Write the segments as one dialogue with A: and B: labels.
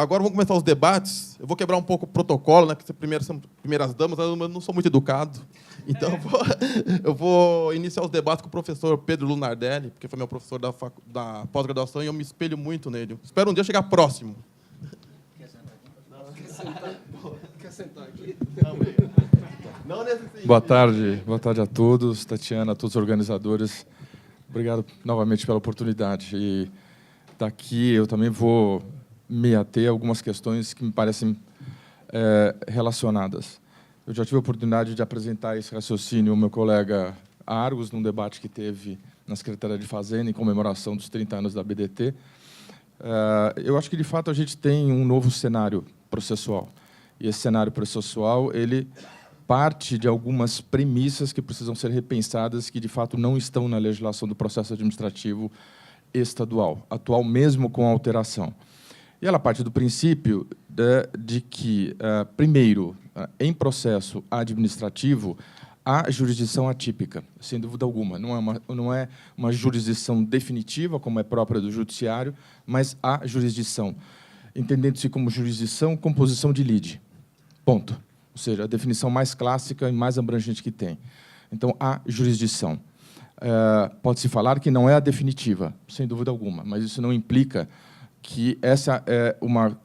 A: agora vamos começar os debates. Eu vou quebrar um pouco o protocolo, né? Que são primeiras damas, eu não sou muito educado. Então, eu vou iniciar os debates com o professor Pedro Lunardelli, porque foi meu professor da pós-graduação e eu me espelho muito nele. Espero um dia chegar próximo.
B: Quer sentar aqui?
A: Não nesse sentido.
C: Boa tarde a todos, Tatiana, a todos os organizadores. Obrigado novamente pela oportunidade. E daqui eu também vou me ater a algumas questões que me parecem relacionadas. Eu já tive a oportunidade de apresentar esse raciocínio ao meu colega Argos, num debate que teve na Secretaria de Fazenda, em comemoração dos 30 anos da BDT. Eu acho que, de fato, a gente tem um novo cenário processual. E esse cenário processual, ele parte de algumas premissas que precisam ser repensadas, que, de fato, não estão na legislação do processo administrativo estadual, atual mesmo com alteração. E ela parte do princípio de que, primeiro, em processo administrativo, há jurisdição atípica, sem dúvida alguma. Não é uma jurisdição definitiva, como é própria do judiciário, mas há jurisdição, entendendo-se como jurisdição, composição de lide. Ponto. Ou seja, a definição mais clássica e mais abrangente que tem. Então, há jurisdição. Pode-se falar que não é a definitiva, sem dúvida alguma, mas isso não implica que essa é uma...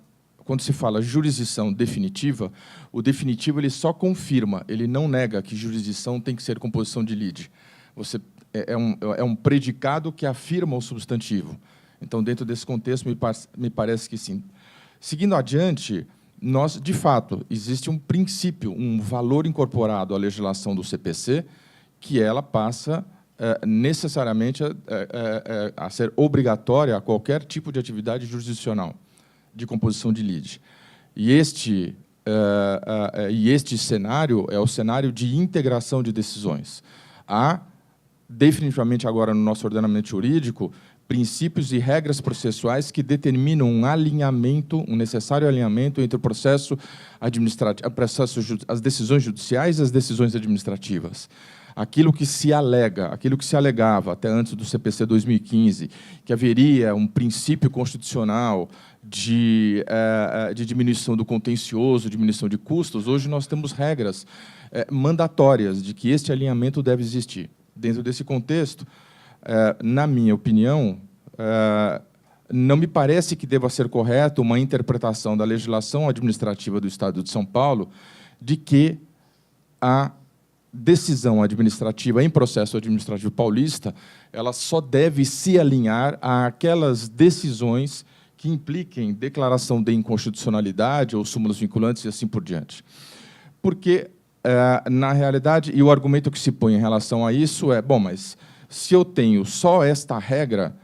C: Quando se fala jurisdição definitiva, o definitivo ele só confirma, ele não nega que jurisdição tem que ser composição de lide. É um predicado que afirma o substantivo. Então, dentro desse contexto, me parece que sim. Seguindo adiante, de fato, existe um princípio, um valor incorporado à legislação do CPC, que ela passa necessariamente a ser obrigatória a qualquer tipo de atividade jurisdicional de composição de lide. E este cenário é o cenário de integração de decisões. Há, definitivamente agora no nosso ordenamento jurídico, princípios e regras processuais que determinam um alinhamento, um necessário alinhamento entre o processo administrativo, as decisões judiciais e as decisões administrativas. Aquilo que se alegava até antes do CPC 2015, que haveria um princípio constitucional de diminuição do contencioso, diminuição de custos, hoje nós temos regras mandatórias de que este alinhamento deve existir. Dentro desse contexto, na minha opinião, não me parece que deva ser correto uma interpretação da legislação administrativa do Estado de São Paulo de que a decisão administrativa em processo administrativo paulista ela só deve se alinhar àquelas decisões que impliquem declaração de inconstitucionalidade ou súmulas vinculantes e assim por diante. Porque, na realidade, e o argumento que se põe em relação a isso é, bom, mas se eu tenho só esta regra,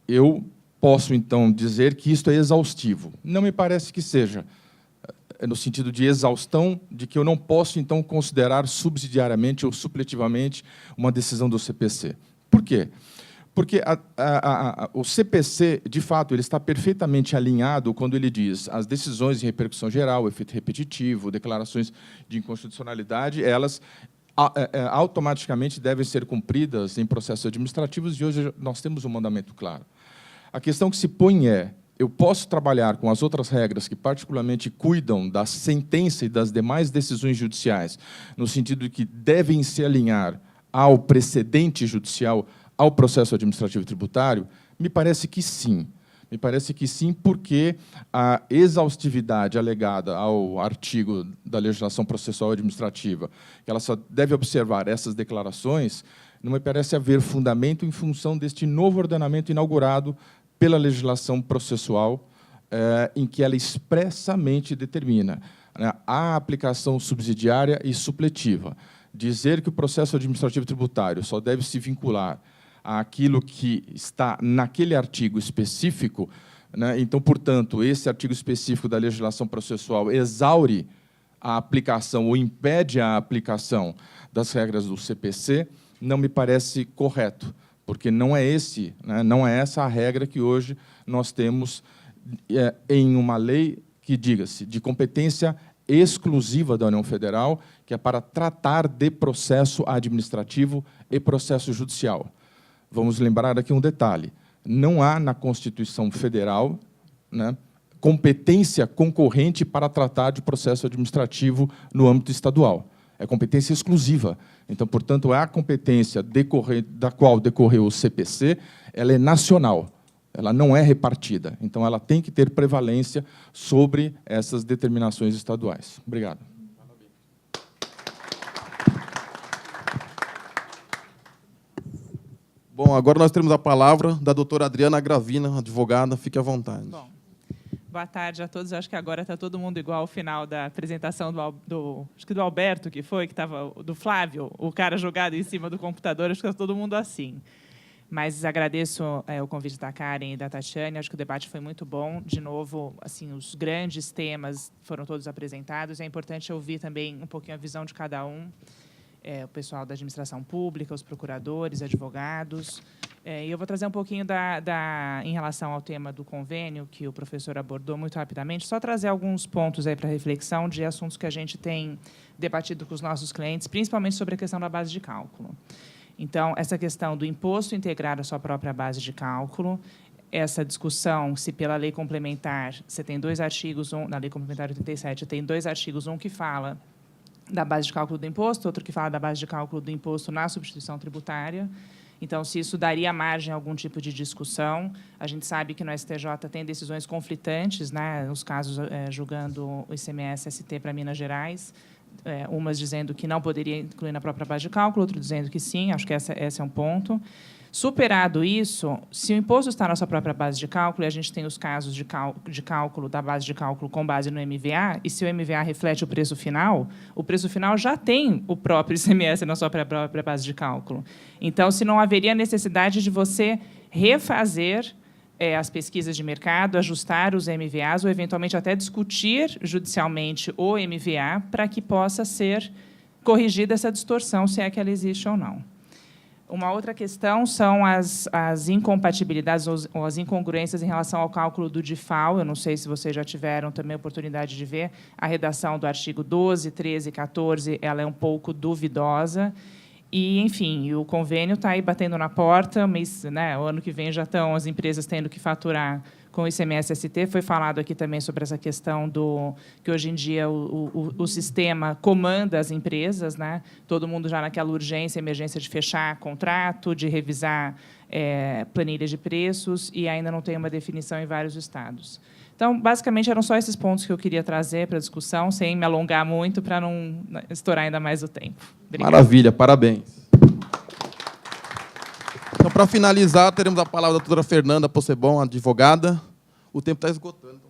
C: eu posso, então, dizer que isto é exaustivo. Não me parece que seja, no sentido de exaustão, de que eu não posso, então, considerar subsidiariamente ou supletivamente uma decisão do CPC. Por quê? Porque o CPC, de fato, ele está perfeitamente alinhado quando ele diz as decisões de repercussão geral, efeito repetitivo, declarações de inconstitucionalidade, elas automaticamente devem ser cumpridas em processos administrativos, e hoje nós temos um mandamento claro. A questão que se põe é, eu posso trabalhar com as outras regras que particularmente cuidam da sentença e das demais decisões judiciais, no sentido de que devem se alinhar ao precedente judicial, ao processo administrativo tributário? Me parece que sim. Me parece que sim, porque a exaustividade alegada ao artigo da legislação processual administrativa, que ela só deve observar essas declarações, não me parece haver fundamento em função deste novo ordenamento inaugurado pela legislação processual, em que ela expressamente determina, né, a aplicação subsidiária e supletiva. Dizer que o processo administrativo tributário só deve se vincular àquilo que está naquele artigo específico, né, então, portanto, esse artigo específico da legislação processual exaure a aplicação ou impede a aplicação das regras do CPC, não me parece correto, porque não é não é essa a regra que hoje nós temos em uma lei que, diga-se, de competência exclusiva da União Federal, que é para tratar de processo administrativo e processo judicial. Vamos lembrar aqui um detalhe. Não há na Constituição Federal, né, competência concorrente para tratar de processo administrativo no âmbito estadual. É competência exclusiva. Então, portanto, a competência da qual decorreu o CPC, ela é nacional, ela não é repartida. Então, ela tem que ter prevalência sobre essas determinações estaduais. Obrigado.
A: Bom, agora nós temos a palavra da doutora Adriana Gravina, advogada. Fique à vontade.
D: Bom, boa tarde a todos. Eu acho que agora está todo mundo igual ao final da apresentação acho que do Alberto, que estava do Flávio, o cara jogado em cima do computador. Acho que está todo mundo assim. Mas agradeço o convite da Karen e da Tatiane. Acho que o debate foi muito bom. De novo, assim, os grandes temas foram todos apresentados. É importante ouvir também um pouquinho a visão de cada um. O pessoal da administração pública, os procuradores, advogados. E eu vou trazer um pouquinho em relação ao tema do convênio, que o professor abordou muito rapidamente, só trazer alguns pontos aí para reflexão de assuntos que a gente tem debatido com os nossos clientes, principalmente sobre a questão da base de cálculo. Então, essa questão do imposto integrar a sua própria base de cálculo, essa discussão, se pela lei complementar, você tem 2 artigos, na lei complementar 87, tem 2 artigos, um que fala da base de cálculo do imposto, outro que fala da base de cálculo do imposto na substituição tributária. Então, se isso daria margem a algum tipo de discussão, a gente sabe que no STJ tem decisões conflitantes, né, os casos julgando o ICMS-ST para Minas Gerais, umas dizendo que não poderia incluir na própria base de cálculo, outras dizendo que sim, acho que esse é um ponto. Superado isso, se o imposto está na sua própria base de cálculo, e a gente tem os casos de cálculo da base de cálculo com base no MVA, e se o MVA reflete o preço final já tem o próprio ICMS na sua própria base de cálculo. Então, se não haveria necessidade de você refazer as pesquisas de mercado, ajustar os MVAs, ou, eventualmente, até discutir judicialmente o MVA para que possa ser corrigida essa distorção, se é que ela existe ou não. Uma outra questão são as incompatibilidades ou as incongruências em relação ao cálculo do DIFAL. Eu não sei se vocês já tiveram também a oportunidade de ver. A redação do artigo 12, 13 e 14 ela é um pouco duvidosa. E, enfim, o convênio está aí batendo na porta, mas, né, o ano que vem já estão as empresas tendo que faturar com o ICMS-ST. Foi falado aqui também sobre essa questão que, hoje em dia, o sistema comanda as empresas, né? Todo mundo já naquela urgência, emergência de fechar contrato, de revisar planilhas de preços, e ainda não tem uma definição em vários estados. Então, basicamente, eram só esses pontos que eu queria trazer para a discussão, sem me alongar muito, para não estourar ainda mais o tempo. Obrigada.
A: Maravilha, parabéns. Então, para finalizar, teremos a palavra da doutora Fernanda Possebon, advogada. O tempo está esgotando.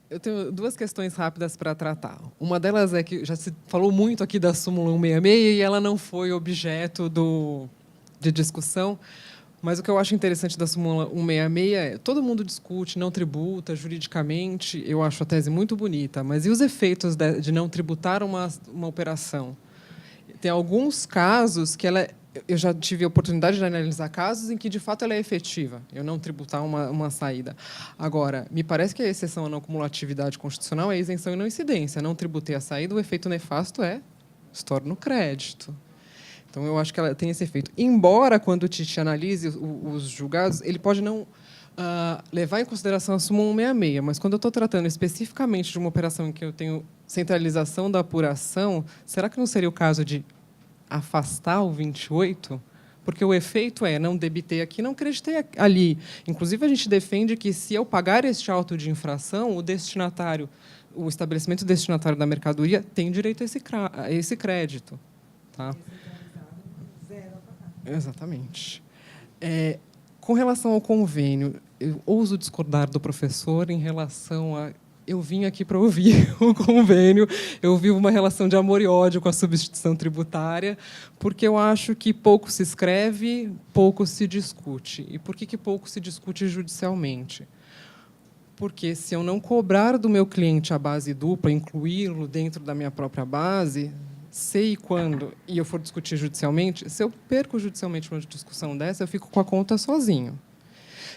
B: Eu tenho 2 questões rápidas para tratar. Uma delas é que já se falou muito aqui da súmula 166 e ela não foi objeto de discussão. Mas o que eu acho interessante da súmula 166 é todo mundo discute, não tributa juridicamente. Eu acho a tese muito bonita. Mas e os efeitos de não tributar uma operação? Tem alguns casos que eu já tive a oportunidade de analisar casos em que, de fato, ela é efetiva, eu não tributar uma saída. Agora, me parece que a exceção à não cumulatividade constitucional é a isenção e não incidência. Não tributei a saída, o efeito nefasto estorno crédito. Então, eu acho que ela tem esse efeito. Embora, quando o Tite analise os julgados, ele pode não levar em consideração a súmula 166, mas quando eu estou tratando especificamente de uma operação em que eu tenho centralização da apuração, será que não seria o caso de afastar o 28? Porque o efeito não debitei aqui, não creditei ali. Inclusive, a gente defende que, se eu pagar este auto de infração, o estabelecimento destinatário da mercadoria tem direito a esse crédito. Tá? Exatamente. Com relação ao convênio, eu ouso discordar do professor em relação a... Eu vim aqui para ouvir o convênio, eu vivo uma relação de amor e ódio com a substituição tributária, porque eu acho que pouco se escreve, pouco se discute. E por que pouco se discute judicialmente? Porque, se eu não cobrar do meu cliente a base dupla, incluí-lo dentro da minha própria base, sei quando, e eu for discutir judicialmente, se eu perco judicialmente uma discussão dessa, eu fico com a conta sozinho.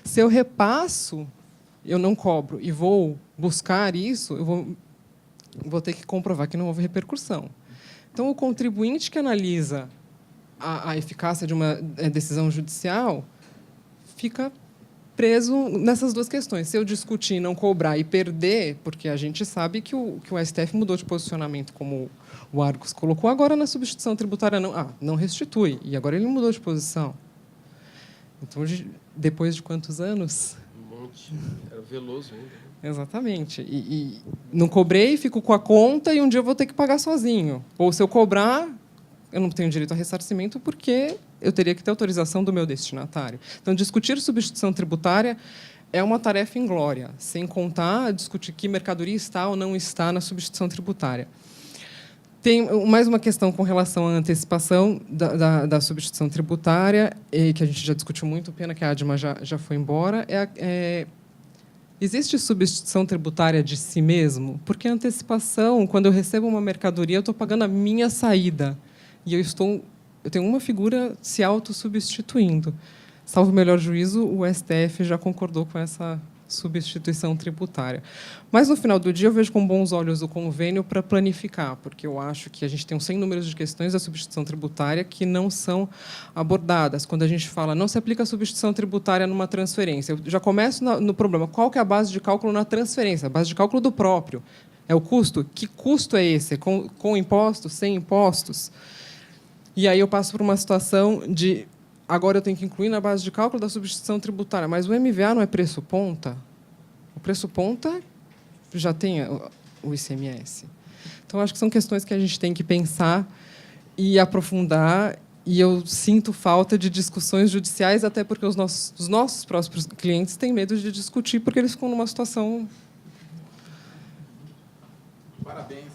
B: Se eu repasso, eu não cobro e vou buscar isso, eu vou ter que comprovar que não houve repercussão. Então, o contribuinte que analisa a eficácia de uma decisão judicial fica preso nessas duas questões. Se eu discutir, não cobrar e perder, porque a gente sabe que o STF mudou de posicionamento, como o Argos colocou, agora na substituição tributária não restitui, e agora ele mudou de posição. Então, depois de quantos anos?
E: Um monte. Era Veloso ainda.
B: Exatamente. E não cobrei, fico com a conta e um dia eu vou ter que pagar sozinho. Ou se eu cobrar, eu não tenho direito a ressarcimento porque eu teria que ter autorização do meu destinatário. Então, discutir substituição tributária é uma tarefa inglória, sem contar discutir que mercadoria está ou não está na substituição tributária. Tem mais uma questão com relação à antecipação da substituição tributária, que a gente já discutiu muito, pena que a ADMA já foi embora. Existe substituição tributária de si mesmo? Porque a antecipação, quando eu recebo uma mercadoria, eu estou pagando a minha saída. E eu tenho uma figura se autossubstituindo. Salvo o melhor juízo, o STF já concordou com essa substituição tributária. Mas, no final do dia, eu vejo com bons olhos o convênio para planificar, porque eu acho que a gente tem sem números de questões da substituição tributária que não são abordadas. Quando a gente fala não se aplica a substituição tributária numa transferência, eu já começo no problema. Qual que é a base de cálculo na transferência? A base de cálculo do próprio. É o custo? Que custo é esse? Com impostos? Sem impostos? E aí eu passo por uma situação de agora eu tenho que incluir na base de cálculo da substituição tributária, mas o MVA não é preço ponta? O preço ponta já tem o ICMS. Então, acho que são questões que a gente tem que pensar e aprofundar, e eu sinto falta de discussões judiciais, até porque os nossos próprios clientes têm medo de discutir, porque eles ficam numa situação...
A: Parabéns.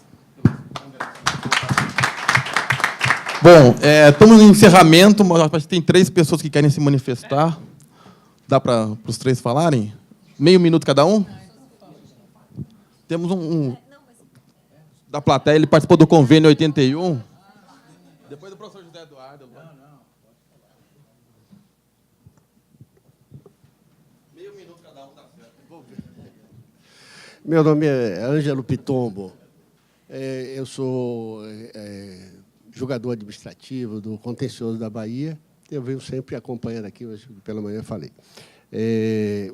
A: Bom, estamos no encerramento, mas tem 3 pessoas que querem se manifestar. Dá para os 3 falarem? Meio minuto cada um? Temos um da plateia, ele participou do convênio 81. Depois do professor José Eduardo. Meio minuto cada um, tá certo. Vou ver.
F: Meu nome é Ângelo Pitombo. Eu sou julgador administrativo do Contencioso da Bahia. Eu venho sempre acompanhando aqui, hoje pela manhã falei.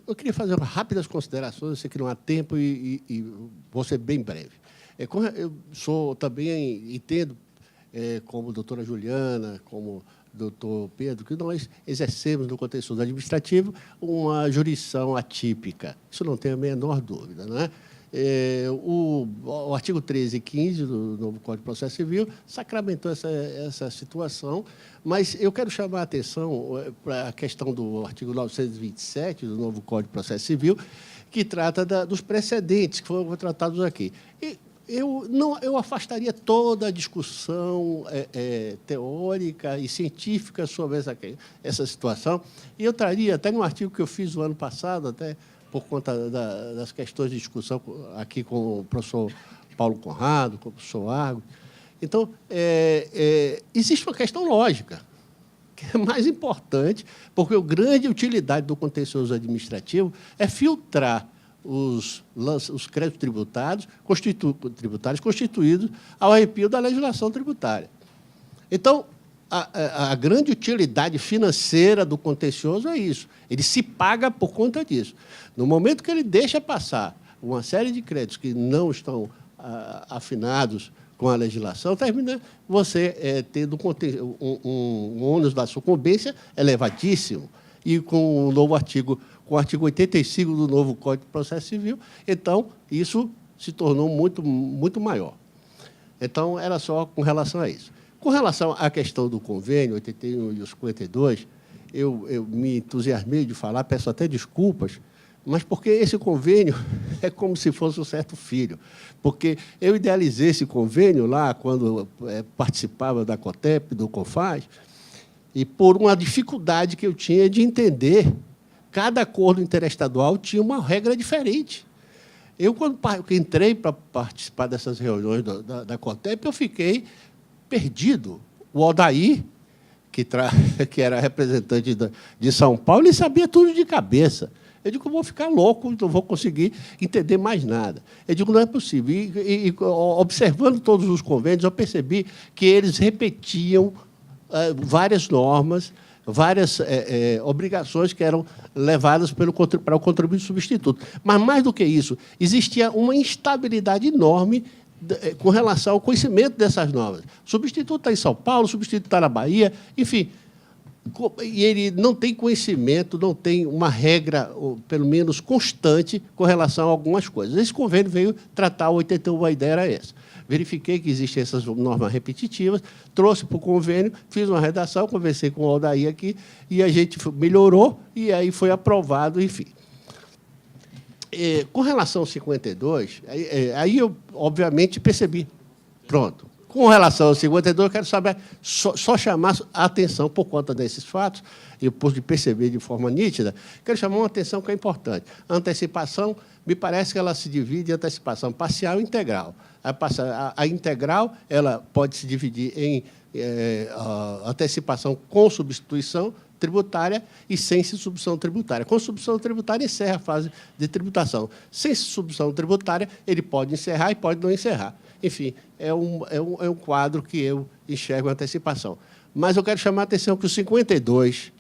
F: Eu queria fazer umas rápidas considerações, eu sei que não há tempo e vou ser bem breve. Eu sou também, entendo, como a doutora Juliana, como o doutor Pedro, que nós exercemos no Contencioso administrativo uma jurisdição atípica. Isso não tem a menor dúvida, não é? O artigo 13 e 15 do novo Código de Processo Civil sacramentou essa situação, mas eu quero chamar a atenção para a questão do artigo 927 do novo Código de Processo Civil, que trata dos precedentes que foram tratados aqui. E eu afastaria toda a discussão teórica e científica sobre essa situação, e eu traria, até no artigo que eu fiz o ano passado, até por conta das questões de discussão aqui com o professor Paulo Conrado, com o professor Argos. Então, existe uma questão lógica, que é mais importante, porque a grande utilidade do contencioso administrativo é filtrar os créditos tributários constituídos ao arrepio da legislação tributária. Então, a grande utilidade financeira do contencioso é isso. Ele se paga por conta disso. No momento que ele deixa passar uma série de créditos que não estão afinados com a legislação, termina você tendo um ônus da sucumbência elevadíssimo. E com o novo artigo, com o artigo 85 do novo Código de Processo Civil, então, isso se tornou muito, muito maior. Então, era só com relação a isso. Com relação à questão do convênio 81 e os 52, eu me entusiasmei de falar, peço até desculpas, mas porque esse convênio é como se fosse um certo filho. Porque eu idealizei esse convênio lá, quando participava da COTEP, do CONFAS, e por uma dificuldade que eu tinha de entender, cada acordo interestadual tinha uma regra diferente. Eu, quando entrei para participar dessas reuniões da COTEP, eu fiquei perdido. O Odair, que era representante de São Paulo, ele sabia tudo de cabeça. Eu digo, eu vou ficar louco, não vou conseguir entender mais nada. Eu digo, não é possível. E observando todos os convênios, eu percebi que eles repetiam várias normas várias obrigações que eram levadas para o contribuinte substituto. Mas, mais do que isso, existia uma instabilidade enorme com relação ao conhecimento dessas normas. O substituto está em São Paulo, o substituto está na Bahia, enfim, e ele não tem conhecimento, não tem uma regra, pelo menos constante, com relação a algumas coisas. Esse convênio veio tratar o 81, a ideia era essa. Verifiquei que existem essas normas repetitivas, trouxe para o convênio, fiz uma redação, conversei com o Aldair aqui, e a gente melhorou, e aí foi aprovado, enfim. Com relação ao 52, aí eu, obviamente, percebi. Pronto. Com relação ao 52, eu quero saber, só chamar a atenção por conta desses fatos, e por de perceber de forma nítida, quero chamar uma atenção que é importante. A antecipação, me parece que ela se divide em antecipação parcial e integral. A integral ela pode se dividir em antecipação com substituição tributária e sem substituição tributária. Com substituição tributária, encerra a fase de tributação. Sem substituição tributária, ele pode encerrar e pode não encerrar. Enfim, é um quadro que eu enxergo a antecipação. Mas eu quero chamar a atenção que o 52,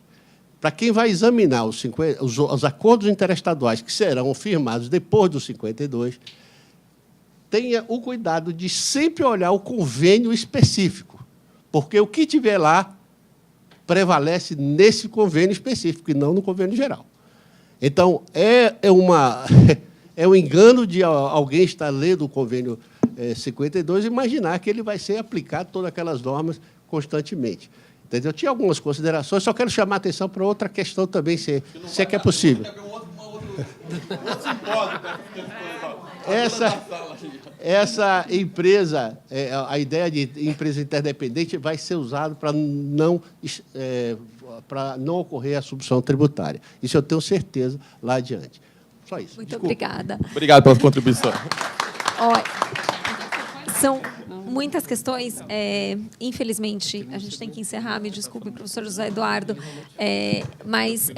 F: para quem vai examinar os acordos interestaduais que serão firmados depois do 52, tenha o cuidado de sempre olhar o convênio específico, porque o que tiver lá prevalece nesse convênio específico e não no convênio geral. Então, é um engano de alguém estar lendo o convênio 52 e imaginar que ele vai ser aplicado todas aquelas normas constantemente. Entendeu? Tinha algumas considerações, só quero chamar a atenção para outra questão também, se é que é possível. Essa empresa, a ideia de empresa interdependente vai ser usada para não ocorrer a substituição tributária. Isso eu tenho certeza lá adiante. Só isso.
G: Muito obrigada.
A: Obrigado pela contribuição.
G: São muitas questões. Infelizmente, a gente tem que encerrar. Me desculpe, professor José Eduardo. Mas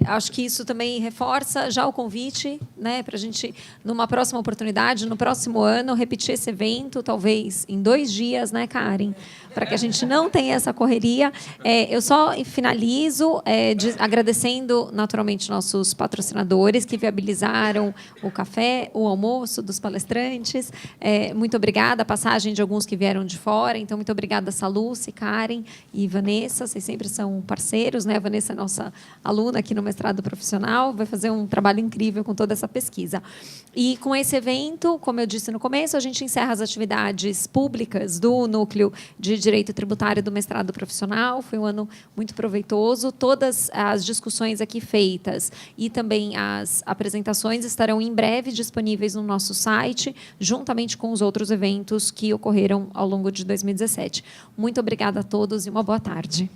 G: acho que isso também reforça já o convite, né, para a gente, numa próxima oportunidade, no próximo ano, repetir esse evento, talvez em 2 dias, né, Karen? Para que a gente não tenha essa correria. Eu só finalizo agradecendo, naturalmente, nossos patrocinadores que viabilizaram o café, o almoço dos palestrantes. Muito obrigada, a passagem de alguns que vieram de fora. Então, muito obrigada, Saluce, Karen e Vanessa. Vocês sempre são parceiros, né? A Vanessa é nossa aluna aqui no mestrado profissional, vai fazer um trabalho incrível com toda essa pesquisa. E com esse evento, como eu disse no começo, a gente encerra as atividades públicas do Núcleo de Direito Tributário do mestrado profissional. Foi um ano muito proveitoso. Todas as discussões aqui feitas e também as apresentações estarão em breve disponíveis no nosso site, juntamente com os outros eventos que ocorreram ao longo de 2017. Muito obrigada a todos e uma boa tarde.